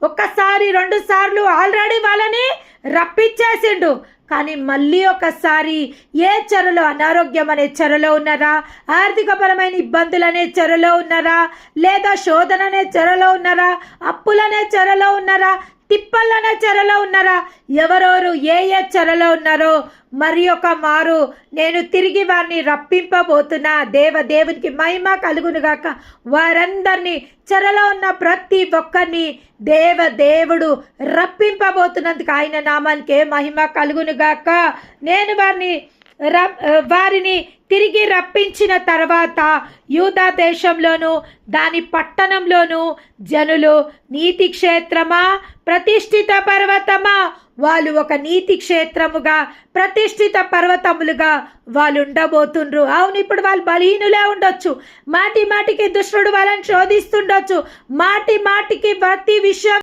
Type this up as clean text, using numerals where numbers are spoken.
ఒక్కసారి 2 సార్లు ఆల్రెడీ వాళ్ళని రప్పించేసిండు. కానీ మళ్ళీ ఒకసారి ఏ చెరలో, అనారోగ్యం అనే చెరలో ఉన్నారా, ఆర్థికపరమైన ఇబ్బందులు అనే చెరలో ఉన్నారా, లేదా శోధన అనే చెరలో ఉన్నారా, అప్పులనే చెరలో ఉన్నారా, తిప్పలనే చెరలో ఉన్నారా, ఎవరెవరు ఏ ఏ చెరలో ఉన్నారో మరి ఒక మారు నేను తిరిగి వారిని రప్పింపబోతున్నా. దేవునికి మహిమ కలుగునుగాక. వారందరినీ, చెరలో ఉన్న ప్రతి ఒక్కరిని దేవుడు రప్పింపబోతున్నందుకు ఆయన నామానికి మహిమ కలుగునుగాక. నేను వారిని తిరిగి రప్పించిన తర్వాత యూదా దేశంలోను దాని పట్టణంలోను జనులు, నీతి క్షేత్రమా, ప్రతిష్ఠిత పర్వతమా, వాళ్ళు ఒక నీతి క్షేత్రముగా, ప్రతిష్ఠిత పర్వతములుగా వాళ్ళు ఉండబోతుండ్రు. అవును, ఇప్పుడు వాళ్ళు బలహీనులే ఉండొచ్చు, మాటి మాటికి దుష్టుడు వాళ్ళని శోధిస్తుండొచ్చు, మాటి మాటికి ప్రతి విషయం